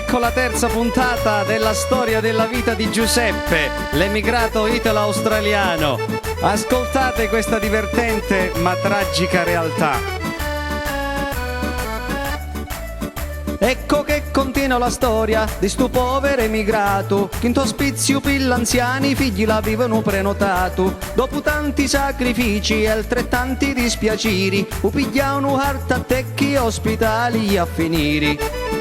ecco la terza puntata della storia della vita di Giuseppe, l'emigrato italo-australiano. Ascoltate questa divertente ma tragica realtà. Ecco che continua la storia di sto povero emigrato, che in ospizio per l'anziani i figli l'avevano prenotato. Dopo tanti sacrifici e altrettanti dispiaceri, o pigliavano heart attack e ospitali a finire.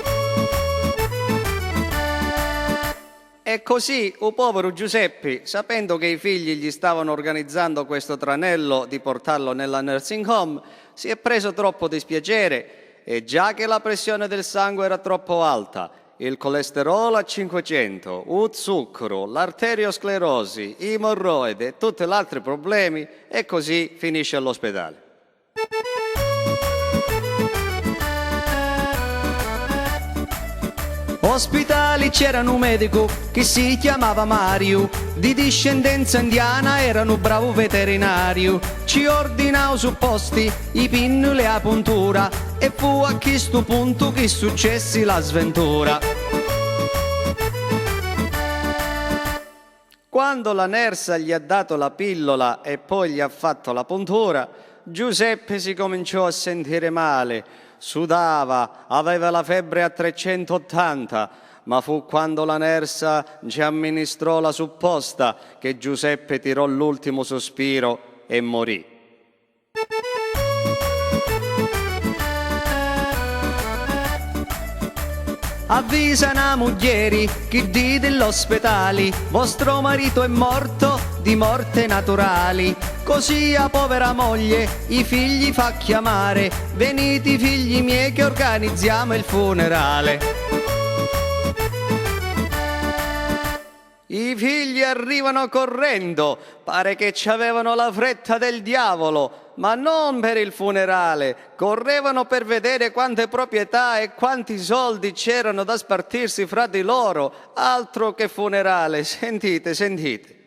E così il povero Giuseppe, sapendo che i figli gli stavano organizzando questo tranello di portarlo nella nursing home, si è preso troppo dispiacere. E già che la pressione del sangue era troppo alta, il colesterolo a 500, il zucchero, l'arteriosclerosi, i emorroide e tutti gli altri problemi, e così finisce all'ospedale. Ospitali c'era un medico che si chiamava Mario, di discendenza indiana, era un bravo veterinario. Ci ordinava supposti i pinnoli e la puntura, e fu a questo punto che successe la sventura. Quando la nurse gli ha dato la pillola e poi gli ha fatto la puntura, Giuseppe si cominciò a sentire male. Sudava, aveva la febbre a 380, ma fu quando la nurse ci amministrò la supposta che Giuseppe tirò l'ultimo sospiro e morì. Avvisa una moglie che di dell'ospedale, vostro marito è morto di morte naturali. Così a povera moglie i figli fa chiamare, venite figli miei che organizziamo il funerale. I figli arrivano correndo, pare che ci avevano la fretta del diavolo, ma non per il funerale, correvano per vedere quante proprietà e quanti soldi c'erano da spartirsi fra di loro, altro che funerale, sentite, sentite.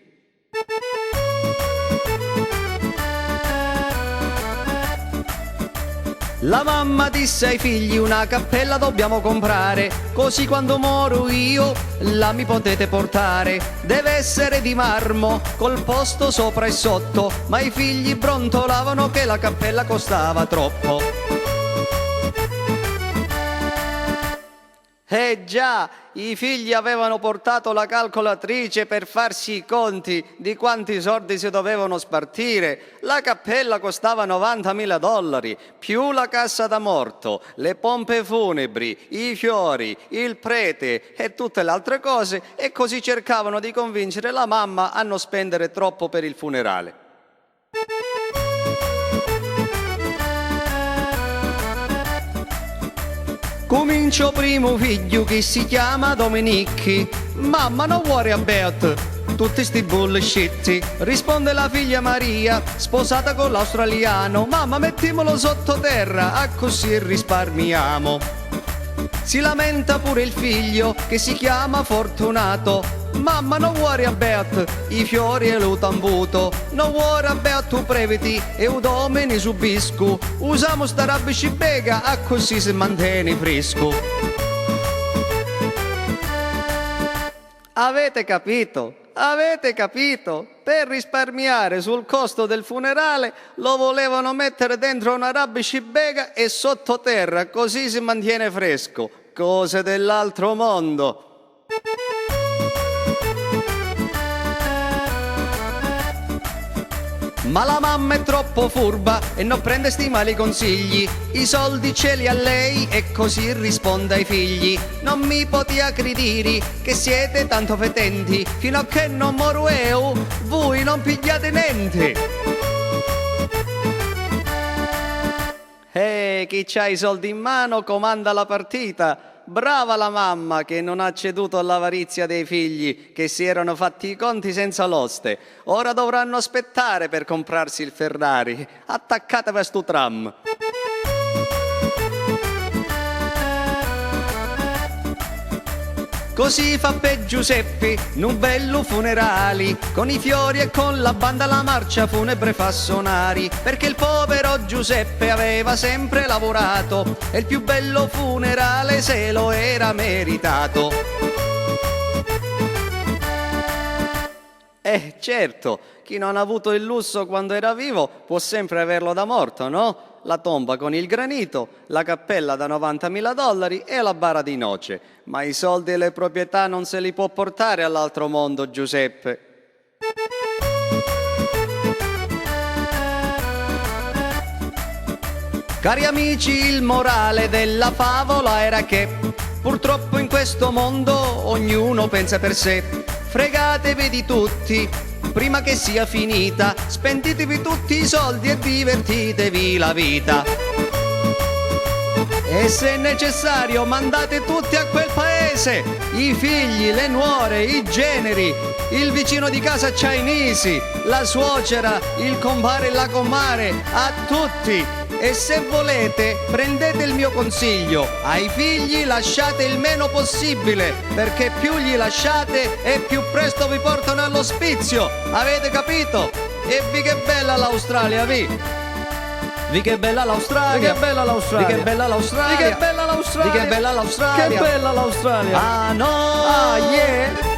La mamma disse ai figli: una cappella dobbiamo comprare, così quando moro io la mi potete portare. Deve essere di marmo, col posto sopra e sotto, ma i figli brontolavano che la cappella costava troppo. Già, i figli avevano portato la calcolatrice per farsi i conti di quanti soldi si dovevano spartire. La cappella costava $90.000, più la cassa da morto, le pompe funebri, i fiori, il prete e tutte le altre cose, e così cercavano di convincere la mamma a non spendere troppo per il funerale. Comincio primo figlio che si chiama Domenicchi. Mamma, non worry about tutti sti bullshit. Risponde la figlia Maria, sposata con l'australiano. Mamma, mettimolo sottoterra, a così risparmiamo. Si lamenta pure il figlio che si chiama Fortunato. Mamma, non worry about i fiori e l'utambuto, non worry about tu previti e u domeni subisco. Usiamo sta roba cibega, a così si mantiene fresco. Avete capito? Avete capito? Per risparmiare sul costo del funerale lo volevano mettere dentro una roba cibega e sottoterra, così si mantiene fresco. Cose dell'altro mondo. Ma la mamma è troppo furba e non prende sti mali consigli. I soldi ce li ha lei e così risponde ai figli: non mi potia credere che siete tanto fetenti, fino a che non moro io, voi non pigliate niente. Chi c'ha i soldi in mano comanda la partita. Brava la mamma che non ha ceduto all'avarizia dei figli, che si erano fatti i conti senza l'oste. Ora dovranno aspettare per comprarsi il Ferrari. Attaccatevi a sto tram. Così fa per Giuseppe, un bello funerali, con i fiori e con la banda la marcia funebre fa sonari, perché il povero Giuseppe aveva sempre lavorato e il più bello funerale se lo era meritato. Certo, chi non ha avuto il lusso quando era vivo può sempre averlo da morto, no? La tomba con il granito, la cappella da $90.000 e la bara di noce. Ma i soldi e le proprietà non se li può portare all'altro mondo, Giuseppe. Cari amici, il morale della favola era che purtroppo in questo mondo ognuno pensa per sé. Fregatevi di tutti prima che sia finita, spenditevi tutti i soldi e divertitevi la vita. E se necessario mandate tutti a quel paese, i figli, le nuore, i generi, il vicino di casa Chinese, la suocera, il compare e la comare, a tutti. E se volete, prendete il mio consiglio, ai figli lasciate il meno possibile, perché più gli lasciate e più presto vi portano all'ospizio, avete capito? E vi che bella l'Australia, vi! Vi che bella l'Australia! Che bella l'Australia! Vi che bella l'Australia! Che bella l'Australia! Vi che bella l'Australia! Che bella l'Australia! Ah no! Ah yeah!